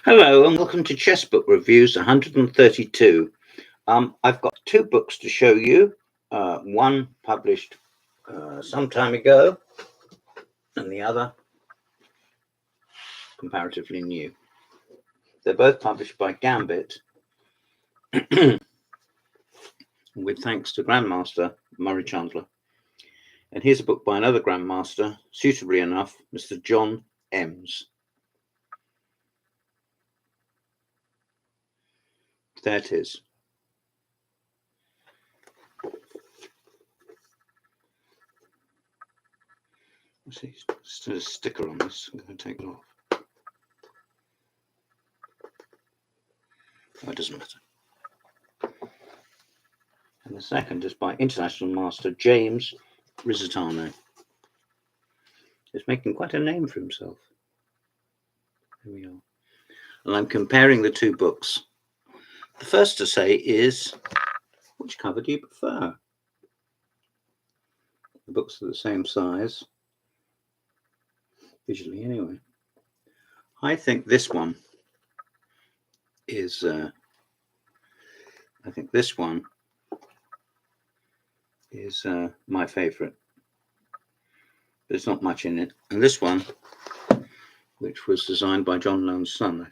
Hello and welcome to Chess Book Reviews 132. I've got two books to show you. One published some time ago and the other comparatively new. They're both published by Gambit with thanks to Grandmaster Murray Chandler. And here's a book by another Grandmaster, suitably enough, Mr. John Emms. There it is. See, there's a sticker on this. I'm going to take it off. Oh, it doesn't matter. And the second is by International Master James Rizzitano. He's making quite a name for himself. Here we are. And I'm comparing the two books. The first to say is, which cover do you prefer? The books are the same size, visually anyway. I think this one is, my favourite. There's not much in it. And this one, which was designed by John Lone's son,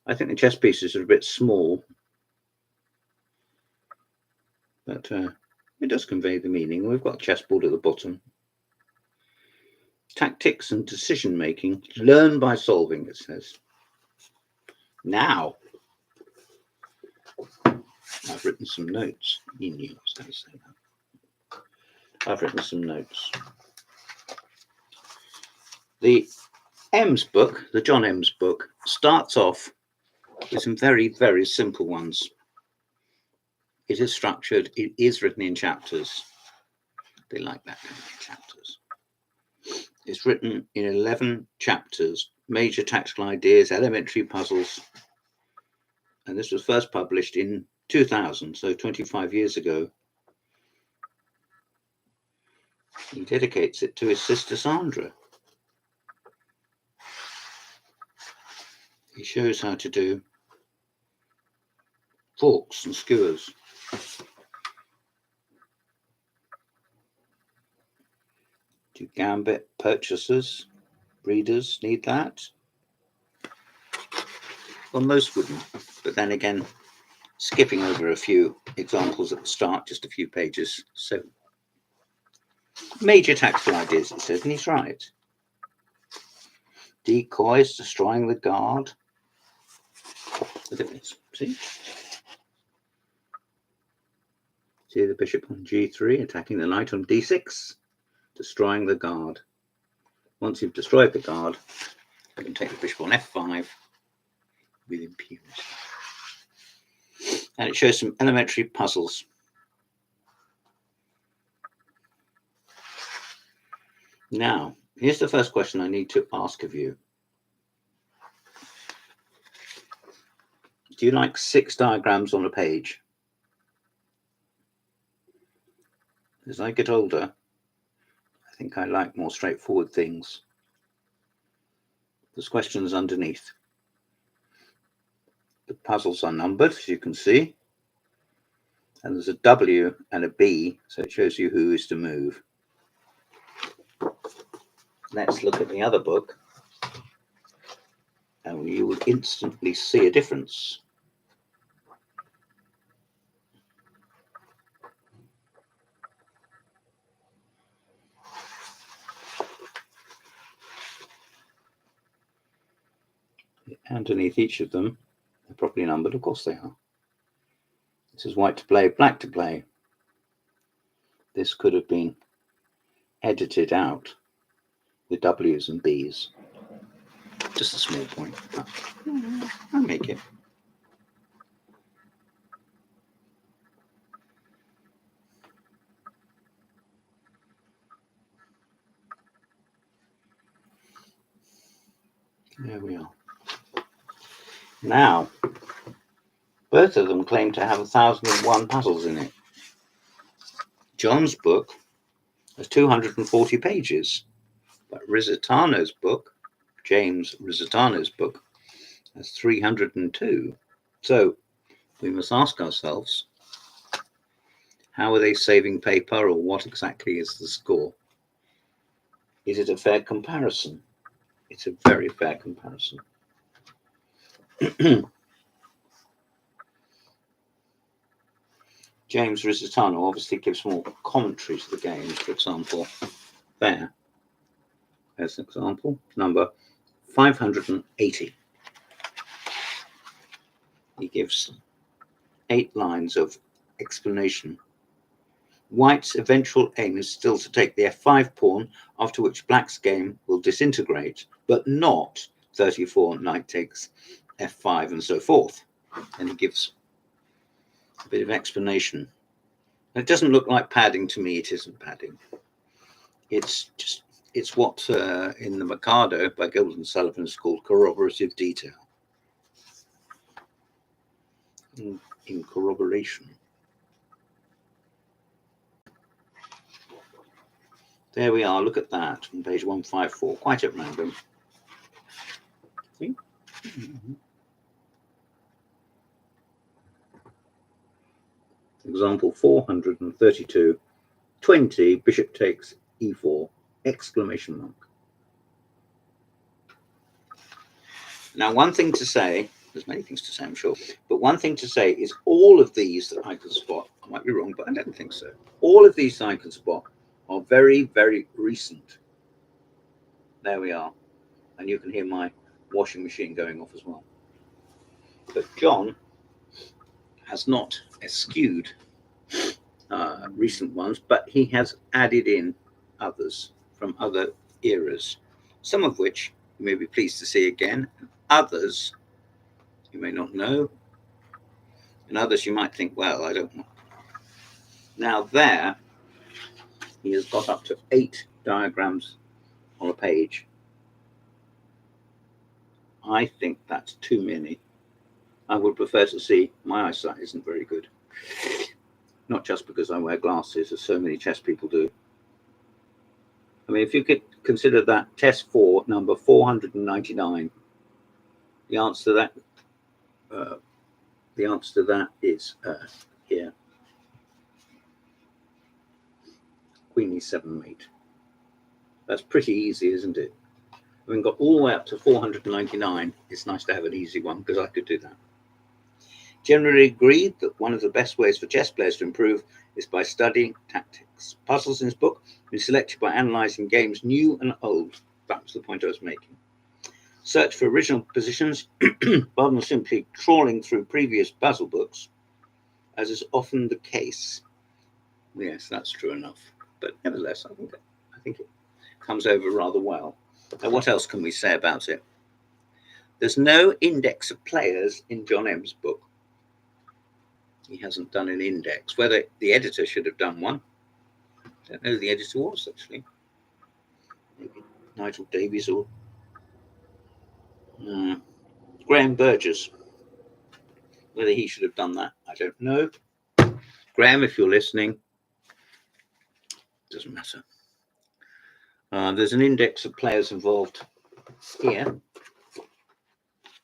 I think the chess pieces are a bit small, but it does convey the meaning. We've got a chessboard at the bottom. Tactics and decision making, learn by solving, it says. Now, I've written some notes. You knew I was going to say that. I've written some notes. The Emms book, the John Emms book, starts off with some very, very simple ones. It is structured, it is written in chapters. They like that kind of chapters. It's written in 11 chapters, major tactical ideas, elementary puzzles. And this was first published in 2000, so 25 years ago. He dedicates it to his sister Sandra. He shows how to do forks and skewers. Do Gambit purchasers, readers need that? Well, most wouldn't, but then again, skipping over a few examples at the start, just a few pages. So, major tactical ideas, it says, and he's right. Decoys, destroying the guard. Look at this, see? See the bishop on g3, attacking the knight on d6, destroying the guard. Once you've destroyed the guard, you can take the bishop on f5 with impunity. And it shows some elementary puzzles. Now, here's the first question I need to ask of you. Do you like 6 diagrams on a page? As I get older, I think I like more straightforward things. There's questions underneath. The puzzles are numbered, as you can see. And there's a W and a B, so it shows you who is to move. Let's look at the other book, and you will instantly see a difference. Underneath each of them, they're properly numbered. Of course they are. This is white to play, black to play. This could have been edited out with W's and B's. Just a small point. I'll make it. There we are. Now, both of them claim to have 1,001 puzzles in it. John's book has 240 pages, but Rizzitano's book James Rizzitano's book has 302. So we must ask ourselves, how are they saving paper, or what exactly is the score? Is it a fair comparison? It's a very fair comparison. James Rizzitano obviously gives more commentary to the games. For example, there's an example, number 580. He gives 8 lines of explanation. White's eventual aim is still to take the f5 pawn, after which black's game will disintegrate, but not 34, knight takes f5 and so forth. And he gives a bit of explanation. It doesn't look like padding to me. It isn't padding. It's what in the Mikado by Gilbert and Sullivan is called corroborative detail. In corroboration. There we are. Look at that on page 154, quite at random. See? Example 432, 20, bishop takes e4, exclamation mark. Now, one thing to say, there's many things to say, I'm sure, but one thing to say is all of these that I can spot, I might be wrong, but I don't think so. All of these that I can spot are very, very recent. There we are. And you can hear my washing machine going off as well. But John has not eschewed recent ones, but he has added in others from other eras, some of which you may be pleased to see again, others you may not know, and others you might think, well, I don't know. Now there, he has got up to 8 diagrams on a page. I think that's too many. I would prefer to see, my eyesight isn't very good. Not just because I wear glasses, as so many chess people do. I mean, if you could consider that test 4, number 499, the answer to that is here. Queen e7 mate. That's pretty easy, isn't it? Having got all the way up to 499, it's nice to have an easy one, because I could do that. Generally agreed that one of the best ways for chess players to improve is by studying tactics. Puzzles in his book have been selected by analysing games new and old. That was the point I was making. Search for original positions rather than simply trawling through previous puzzle books, as is often the case. Yes, that's true enough. But nevertheless, I think it comes over rather well. Now, what else can we say about it? There's no index of players in John Emms' book. He hasn't done an index. Whether the editor should have done one, I don't know who the editor was, actually. Maybe Nigel Davies or Graham Burgess. Whether he should have done that, I don't know. Graham, if you're listening, doesn't matter. There's an index of players involved here,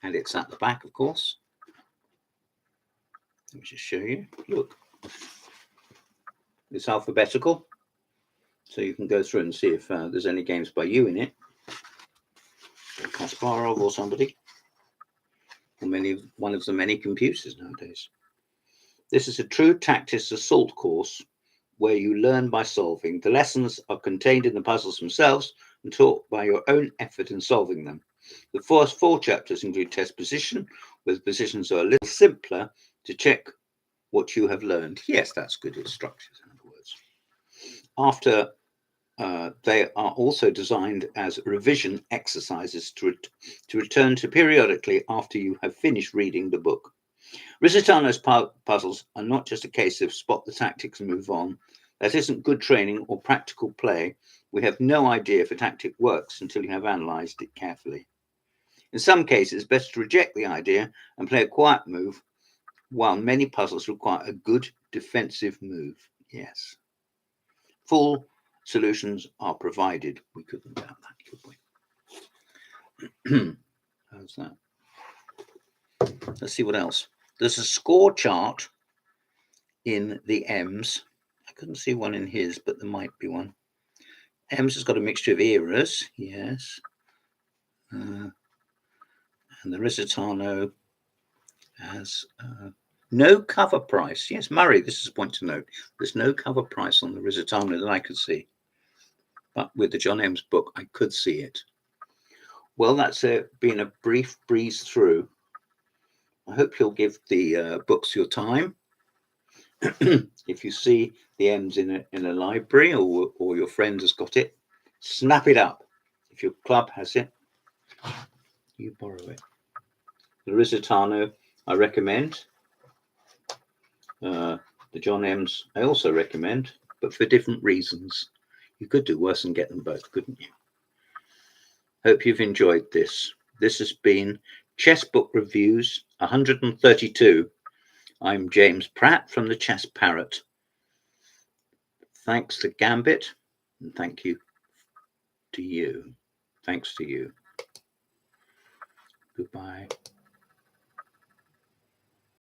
and it's at the back, of course. Let me just show you. Look, it's alphabetical, so you can go through and see if there's any games by you in it, or Kasparov or somebody, or one of the many computers nowadays. This is a true tactics assault course where you learn by solving. The lessons are contained in the puzzles themselves and taught by your own effort in solving them. The first 4 chapters include test position, where the positions are a little simpler to check what you have learned. Yes, that's good. It's structured, in other words. After they are also designed as revision exercises to return to periodically after you have finished reading the book. Rizzitano's puzzles are not just a case of spot the tactics and move on. That isn't good training or practical play. We have no idea if a tactic works until you have analysed it carefully. In some cases, it's better to reject the idea and play a quiet move, while many puzzles require a good defensive move. Yes. Full solutions are provided. We couldn't doubt that, could we? How's that? Let's see what else. There's a score chart in the Emms. I couldn't see one in his, but there might be one. Emms has got a mixture of eras, yes. And the Rizzitano has no cover price. Yes, Murray, this is a point to note. There's no cover price on the Rizzitano that I could see. But with the John Emms book, I could see it. Well, that's been a brief breeze through. I hope you'll give the books your time. If you see the Emms in a library or your friend has got it, snap it up. If your club has it, you borrow it. The Rizzitano, I recommend. The John Emms, I also recommend, but for different reasons. You could do worse and get them both, couldn't you? Hope you've enjoyed this. This has been Chess Book Reviews 132. I'm James Pratt from the Chess Parrot. Thanks to Gambit, and thank you to you. Thanks to you. Goodbye.